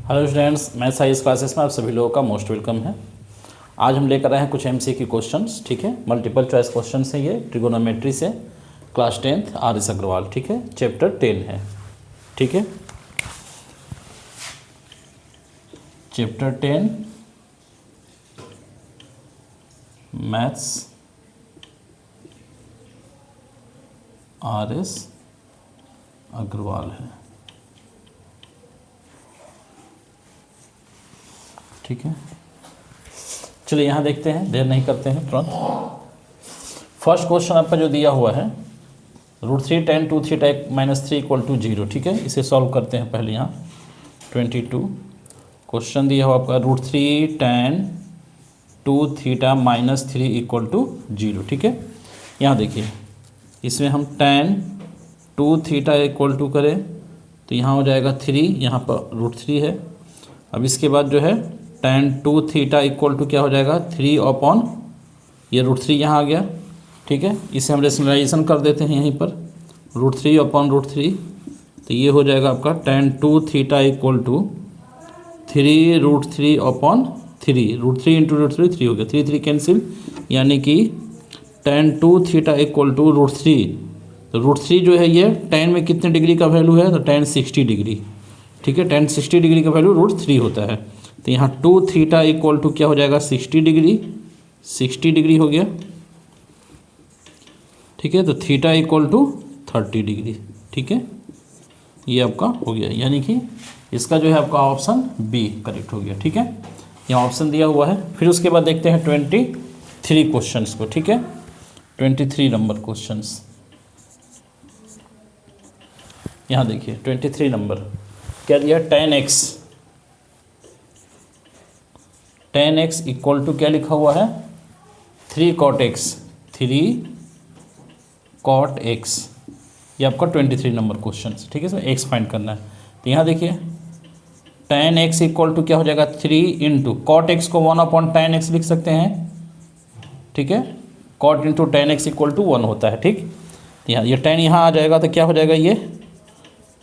Hello students, maths science classes में आप सभी लोगों का मोस्ट वेलकम है। आज हम लेकर आए हैं कुछ एमसीक्यू क्वेश्चंस। ठीक है, मल्टीपल चॉइस क्वेश्चंस हैं ये, ट्रिगोनोमेट्री से, class 10th are S Agarwal. ठीक है, चैप्टर 10 है। ठीक है, chapter 10 maths R S Aggarwal है। ठीक है, चलिए यहाँ देखते हैं, देर नहीं करते हैं, तुरंत। फर्स्ट क्वेश्चन आपका जो दिया हुआ है, √3 tan 2 थीटा -3 = 0। ठीक है, इसे सॉल्व करते हैं पहले। यहाँ 22 क्वेश्चन दिया हुआ आपका, √3 tan 2 थीटा -3 = 0। ठीक है, यहाँ देखिए, इसमें हम tan 2 थीटा = करें तो यहाँ हो जाएगा 3, यहाँ पर √3 है। अब इसके बाद जो है tan 2 थीटा = क्या हो जाएगा, 3 अपॉन ये √3 यहाँ आ गया। ठीक है, इसे हम रेशनलाइजेशन कर देते हैं यहीं पर, √3 अपॉन √3, तो ये हो जाएगा आपका tan 2 थीटा = 3 √3 अपॉन 3, √3 × √3 3 हो गया, 3 3 कैंसिल, यानी कि tan 2 थीटा = √3। तो √3 जो है ये tan में कितने डिग्री का वैल्यू है, तो tan 60 डिग्री। ठीक है, tan 60 डिग्री का वैल्यू √3 होता है। तो यहाँ 2 थीटा = क्या हो जाएगा, 60 डिग्री, 60 डिग्री हो गया। ठीक है, तो थीटा = 30 डिग्री। ठीक है, ये आपका हो गया, यानी कि इसका जो है आपका ऑप्शन बी करेक्ट हो गया। ठीक है, यहाँ ऑप्शन दिया हुआ है। फिर उसके बाद देखते हैं 23 क्वेश्चंस को। ठीक है, 23 नंबर क्वेश्चंस, यहाँ देखिए 23 नंबर क्या दिया, tan x = क्या लिखा हुआ है, 3 cot x, 3 cot x। ये आपका 23 नंबर क्वेश्चन। ठीक है, इसमें x फाइंड करना है। तो यहाँ देखिए tan x = क्या हो जाएगा, 3 × cot x को 1/tan x लिख सकते हैं। ठीक है, cot × tan x = 1 होता है। ठीक, यहाँ ये tan यहाँ आ जाएगा तो क्या हो जाएगा, ये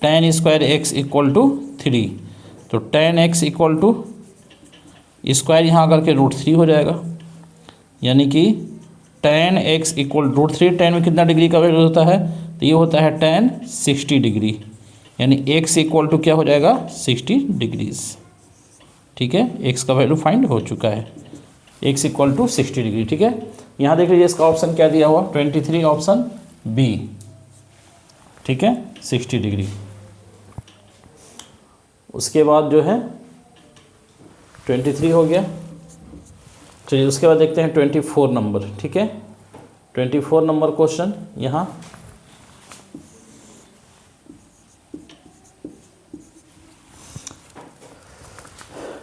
tan² x = 3, तो tan x = स्क्वायर यहाँ आकर के √3 हो जाएगा, यानी कि tan x = √3, tan में कितना डिग्री का वैल्यू होता है, तो ये होता है tan 60 डिग्री, यानी x = क्या हो जाएगा, 60 डिग्रीज। ठीक है, x का वैल्यू फाइंड हो चुका है, x = 60 डिग्री। ठीक है, यहाँ देख लीजिए इसका ऑप्शन क्या दिया हुआ, 23 ऑप्शन बी। ठीक है, 60 डिग्री। उसके बाद जो है 23 हो गया। चलिए उसके बाद देखते हैं 24 नंबर। ठीक है, 24 नंबर क्वेश्चन, यहाँ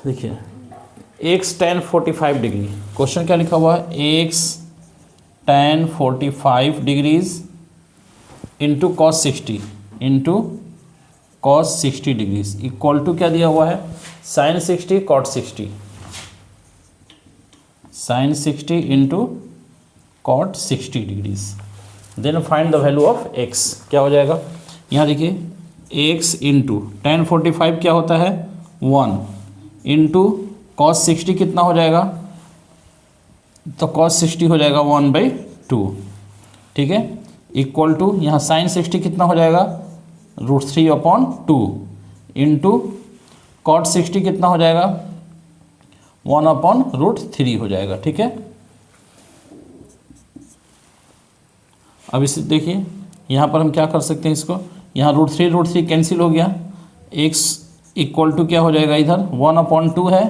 देखिए, x tan 45 डिग्री, क्वेश्चन क्या लिखा हुआ है, x tan 45 degrees into cos 60 into cos 60 degrees = क्या दिया हुआ है, sin 60 cot 60, sin 60 into cot 60 degrees. Then find the value of x, क्या हो जाएगा, यहाँ देखिए x इंटू tan 45 क्या होता है, 1 इंटू cos 60 कितना हो जाएगा, तो cos 60 हो जाएगा 1/2। ठीक है, इक्वल टू यहाँ sin 60 कितना हो जाएगा, √3/2 इंटू cot 60 कितना हो जाएगा, 1/√3 हो जाएगा। ठीक है, अब इसे देखिए, यहाँ पर हम क्या कर सकते हैं, इसको यहाँ √3 कैंसिल हो गया, x = क्या हो जाएगा, इधर 1/2 है,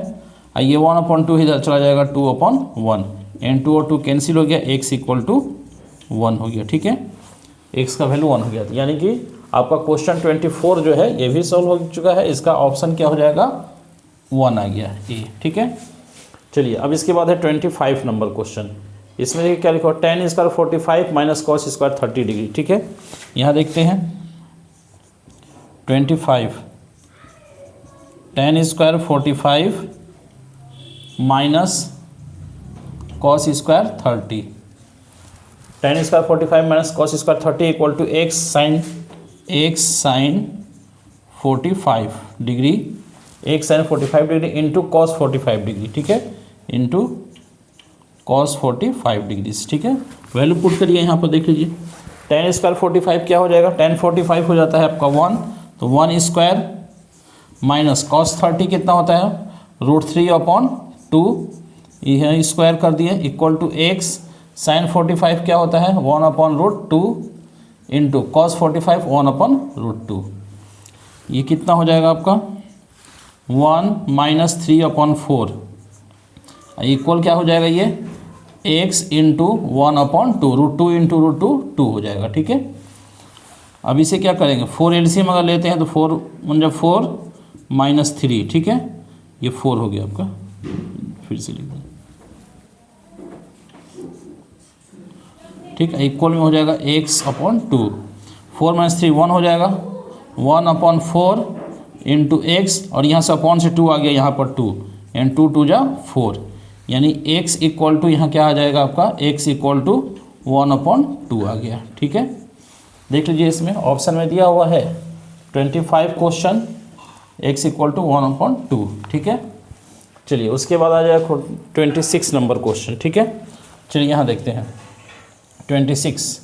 और ये 1/2 इधर चला जाएगा, 2/1, एंड 2 और 2 कैंसिल हो गया, x = 1 हो गया। ठीक है, x का वैल्यू 1 हो गया, यानी कि आपका क्वेश्चन 24 जो है ये भी सॉल्व हो चुका है। इसका ऑप्शन क्या हो जाएगा, 1 आ गया ए। ठीक है, चलिए अब इसके बाद है 25 नंबर क्वेश्चन। इसमें देखिए क्या लिखा, tan² 45 cos² 30 डिग्री। ठीक है, यहाँ देखते हैं 25, tan² 45 cos² 30, tan² 45 cos² 30 = x sin 45 degree एक sine 45 degree into cos 45 degree, ठीक है, इंटू कॉस 45 डिग्री, ठीक है। वैल्यू पुट करिए यहाँ पर, देख लीजिए टेन स्क्वायर 45 क्या हो जाएगा, टेन 45 हो जाता है आपका 1, तो 1 स्क्वायर माइनस कॉस 30 कितना होता है, √3/2, यह स्क्वायर कर दिए, इक्वल टू एक्स साइन 45 क्या होता है 1/√2 इंटू कॉस 45 1/√2, ये कितना हो जाएगा आपका 1 माइनस 3/4, इक्वल क्या हो जाएगा ये x इंटू 1/2, √2 इंटू √2 2 हो जाएगा, ठीक है। अब इसे क्या करेंगे, 4 एलसीएम अगर लेते हैं तो 4 मतलब 4 माइनस 3, ठीक है, ये 4 हो गया आपका, फिर से लिख दें, ठीक है, इक्वल में हो जाएगा x/2, 4 माइनस 3 1 हो जाएगा, 1/4 इंटू एक्स, और यहाँ से अपॉन से 2 आ गया यहाँ पर 2, एंड 2 2 जा 4, यानी x इक्वल टू यहाँ क्या आ जाएगा आपका, x इक्वल टू 1/2 आ गया, ठीक है। देख लीजिए इसमें ऑप्शन में दिया हुआ है 25 क्वेश्चन, x इक्वल टू 1/2, ठीक है। चलिए उसके बाद आ जाएगा 26 नंबर क्वेश्चन, ठीक है। चलिए यहाँ देखते हैं 26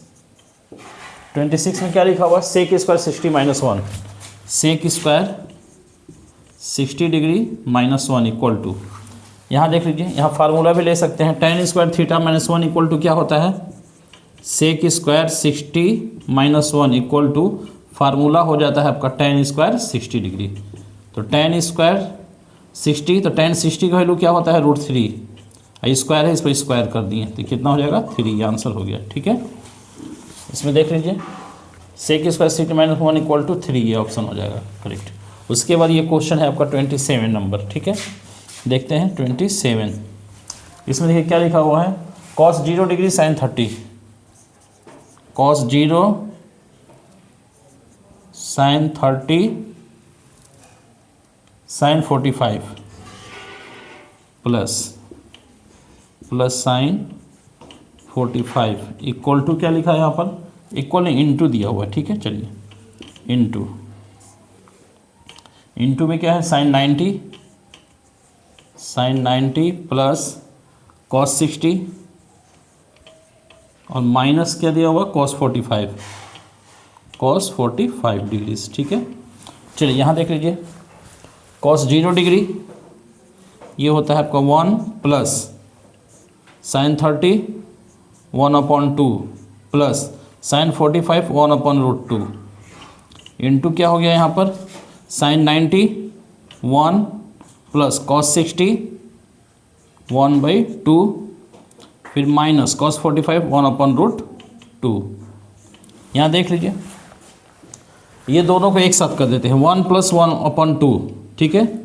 में क्या लिखा हुआ, sec square 60 minus 1, sec square 60 degree minus 1 equal to, यहाँ देख लीजिए, यहाँ फार्मूला भी ले सकते हैं, tan square theta minus 1 equal to क्या होता है, sec square 60 minus 1 equal to, formula हो जाता है आपका टेन स्क्वायर 60 डिग्री, तो टेन स्क्वायर 60, तो टेन 60 का वैल्यू क्या होता है √3, स्क्वायर है, इस पर स्क्वायर कर दिए तो कितना हो जाएगा 3, ये आंसर हो गया, ठीक है। इसमें देख लीजिए sec square 60 minus 1 equal to 3, ये ऑप्शन हो जाएगा करेक्ट। उसके बाद ये क्वेश्चन है आपका 27 नंबर, ठीक है, देखते हैं 27, इसमें देखिए क्या लिखा हुआ है, cos 0 degree sine 30, cos 0 sine 30 sine 45 plus sine 45 equal to क्या लिखा है यहाँ पर, इक्वल नहीं इंटू दिया हुआ है, ठीक है। चलिए इंटू में क्या है साइन 90 प्लस कॉस 60 और माइनस क्या दिया हुआ कॉस 45 डिग्री, ठीक है। चलिए यहाँ देख लीजिए कॉस 0 डिग्री ये होता है आपका 1 plus sign 30 1/2 plus sine 45 1/√2 into क्या हो गया यहाँ पर साइन 90 1 प्लस कॉस 60 1/2 फिर माइनस कॉस 45 1/√2। यहाँ देख लीजिए ये दोनों को एक साथ कर देते हैं 1 + 1/2, ठीक है,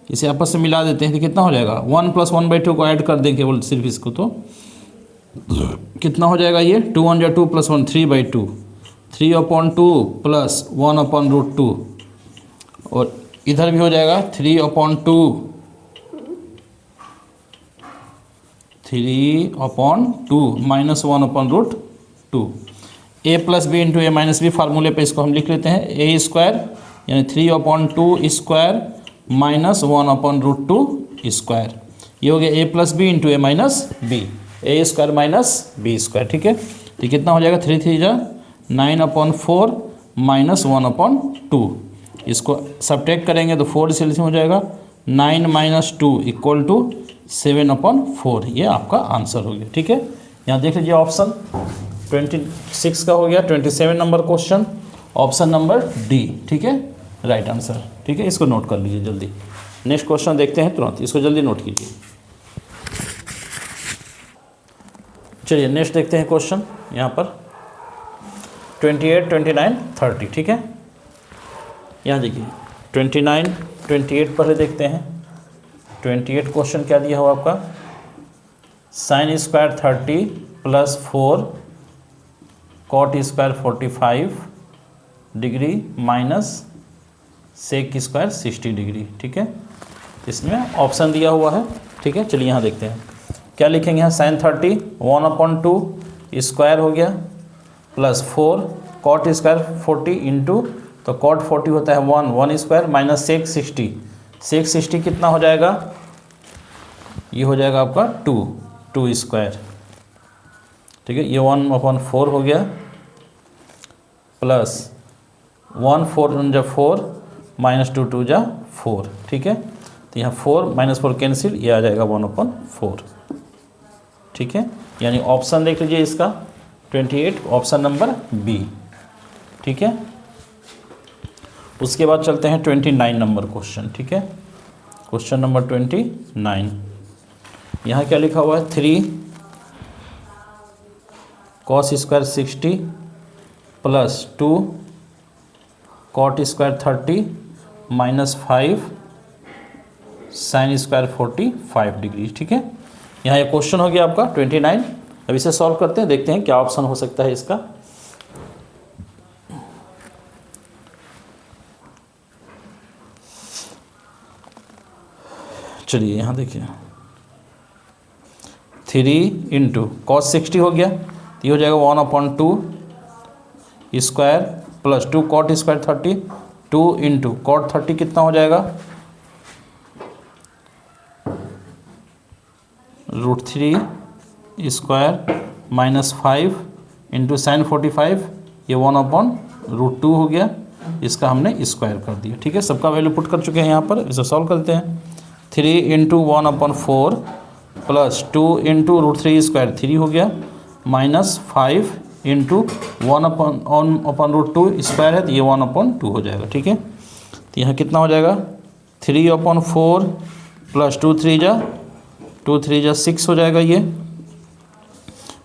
इसे आपस में मिला देते हैं तो कितना हो जाएगा 1 + 1/2 को ऐड कर देंगे केवल सिर्फ इसको, तो कितना हो जाएगा ये 2 1 2 + 1 3/2 3/2 प्लस 1/√2 और इधर भी हो जाएगा 3/2 minus 1/√2 a + b × a - b फार्मूले पे इसको हम लिख लेते हैं a स्क्वायर यानी 3/2 स्क्वायर माइनस 1/√2 स्क्वायर, ये हो गया a + b × a - b, a square minus b square, ठीक है। तो कितना हो जाएगा 3 3 जा 9/4 माइनस 1/2, इसको सब्ट्रैक्ट करेंगे तो 4 से हो जाएगा 9 - 2 इक्वल टू 7/4, ये आपका आंसर हो गया, ठीक है। यहाँ देख लीजिए ऑप्शन 26 का हो गया 27 number question, option number D, ठीक है, राइट आंसर, ठीक है। इसको नोट कर लीजिए जल्दी। नेक्स्ट क्वेश्चन देखते हैं तुरंत, इसको जल्दी नोट कीजिए। चलिए नेक्स्ट देखते हैं क्वेश्चन यहाँ पर 28 29 30, ठीक है। यहाँ देखिए 29 28 पहले देखते हैं। 28 क्वेश्चन क्या दिया हुआ आपका, sine square 30 + 4 cot square 45 degree minus sec square 60 degree, ठीक है। इसमें ऑप्शन दिया हुआ है, ठीक है। चलिए यहाँ देखते हैं क्या लिखेंगे, यहाँ साइन 30 1/2 स्क्वायर हो गया प्लस 4 कॉट स्क्वायर 40 इंटू तो कॉट 40 होता है 1 स्क्वायर माइनस सेक 60, सेक 60 कितना हो जाएगा, ये हो जाएगा आपका 2 स्क्वायर, ठीक है। ये 1/4 हो गया प्लस 1 4 जा 4 माइनस 2 जा 4, ठीक है। तो यहाँ 4 - 4 कैंसिल, ये आ जाएगा 1/4, ठीक है। यानी ऑप्शन देख लीजिए इसका 28 ऑप्शन नंबर बी, ठीक है। उसके बाद चलते हैं 29 नंबर क्वेश्चन, ठीक है। क्वेश्चन नंबर 29, यहाँ क्या लिखा हुआ है 3 cos square 60 plus 2 cot square 30 minus 5 sine square 45 degree, ठीक है। यहाँ ये क्वेश्चन हो गया आपका 29। अब इसे सॉल्व करते हैं, देखते हैं क्या ऑप्शन हो सकता है इसका। चलिए यहाँ देखिए 3 इंटू कॉस 60 हो गया, तो ये हो जाएगा 1/2 square plus 2 cot square 30, 2 into cot 30 कितना हो जाएगा √3 स्क्वायर माइनस 5 इंटू साइन 45, ये 1/√2 हो गया, इसका हमने स्क्वायर कर दिया, ठीक है। सबका वैल्यू पुट कर चुके हैं यहाँ पर, इसे सॉल्व करते हैं। 3 इंटू 1/4 प्लस 2 इंटू √3 स्क्वायर 3 हो गया, माइनस 5 इंटू 1/√2 स्क्वायर है, तो ये 1/2 हो जाएगा, ठीक है। तो यहाँ कितना हो जाएगा 3/4 प्लस 2 3 जा 6 हो जाएगा ये,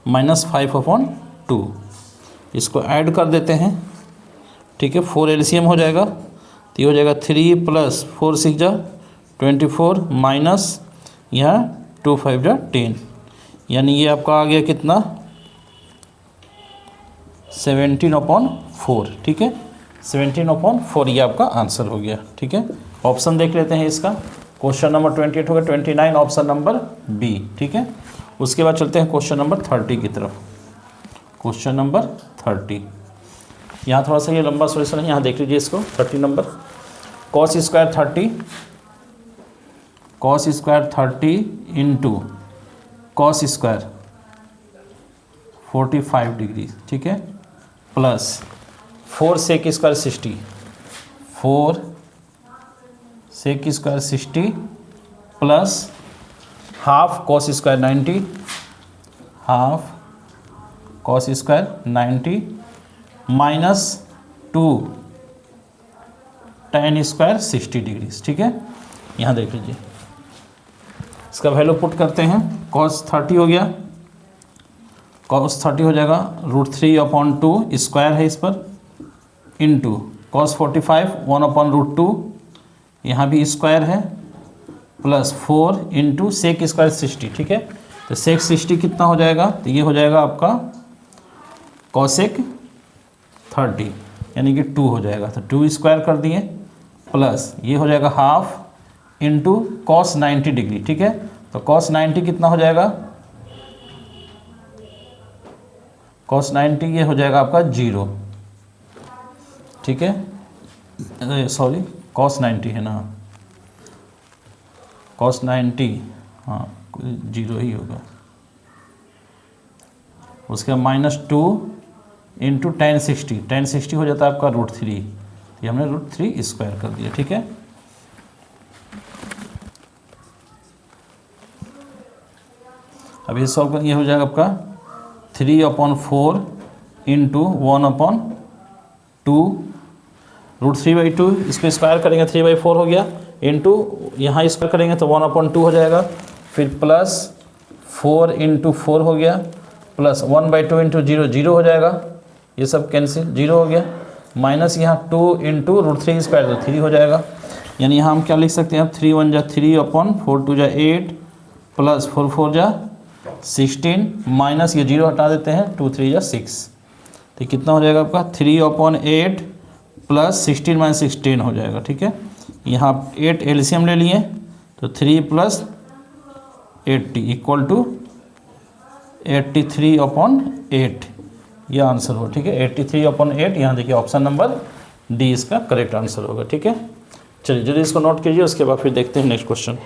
माइनस 5/2, इसको ऐड कर देते हैं, ठीक है। 4 एलसीएम हो जाएगा, तो ये हो जाएगा 3 प्लस 4 6 जा 24 माइनस यहाँ 2 5 जा 10, यानी ये आपका आ गया कितना 17/4, ठीक है। 17/4 ये आपका आंसर हो गया, ठीक है। ऑप्शन देख लेते हैं इसका, क्वेश्चन नंबर 28 होगा 29 ऑप्शन नंबर बी, ठीक है। उसके बाद चलते हैं क्वेश्चन नंबर 30 की तरफ। क्वेश्चन नंबर 30, यहाँ थोड़ा सा ये लंबा सॉल्यूशन है, यहाँ देख लीजिए इसको। 30 number cos square 30 into cos square 45 degree, ठीक है, plus 4 sec square 60, 4 sec square 60 plus half cos square 90, half cos square 90 minus 2 tan square 60 degree, ठीक है। यहाँ देख लीजिए इसका वैल्यू पुट करते हैं। cos 30 हो गया, cos 30 हो जाएगा √3/2 स्क्वायर है इस पर, इंटू cos 45 1/√2, यहाँ भी स्क्वायर है, प्लस 4 इंटू सेक स्क्वायर 60, ठीक है। तो सेक 60 कितना हो जाएगा, तो ये हो जाएगा आपका कॉसेक 30 यानी कि 2 हो जाएगा, तो 2 स्क्वायर कर दिए, प्लस ये हो जाएगा हाफ इंटू कॉस 90 डिग्री, ठीक है। तो कॉस 90 कितना हो जाएगा, कॉस 90 ये हो जाएगा आपका 0, ठीक है। सॉरी कॉस 90 है ना, कॉस 90 हाँ 0 ही होगा। उसके बाद -2 इंटू tan 60 हो जाता है आपका √3, ये हमने √3 स्क्वायर कर दिया, ठीक है। अब ये सॉल्व कर, ये हो जाएगा आपका 3/4 इंटू 1/2 √3/2, इसको स्क्वायर करेंगे 3/4 हो गया, इंटू यहाँ स्क्वायर करेंगे तो 1/2 हो जाएगा, फिर प्लस 4 इंटू 4 हो गया, प्लस 1/2 इंटू 0 हो जाएगा, ये सब कैंसिल 0 हो गया, माइनस यहाँ 2 इंटू √3 स्क्वायर तो 3 हो जाएगा। यानी यहाँ हम क्या लिख सकते हैं, अब 3 1 जा 3/4 2 जा 8 प्लस 4 4 जा 16 माइनस ये 0 हटा देते हैं 2 3 जा 6, तो कितना हो जाएगा आपका 3/8 प्लस 16 - 16 हो जाएगा, ठीक है। यहाँ 8 एलसीएम ले लिए तो 3 + 80 इक्वल टू 83/8, यह आंसर हो, ठीक है। 83/8, यहाँ देखिए ऑप्शन नंबर डी इसका करेक्ट आंसर होगा। ठीक है, चलिए जल्दी इसको नोट कीजिए, उसके बाद फिर देखते हैं नेक्स्ट क्वेश्चन।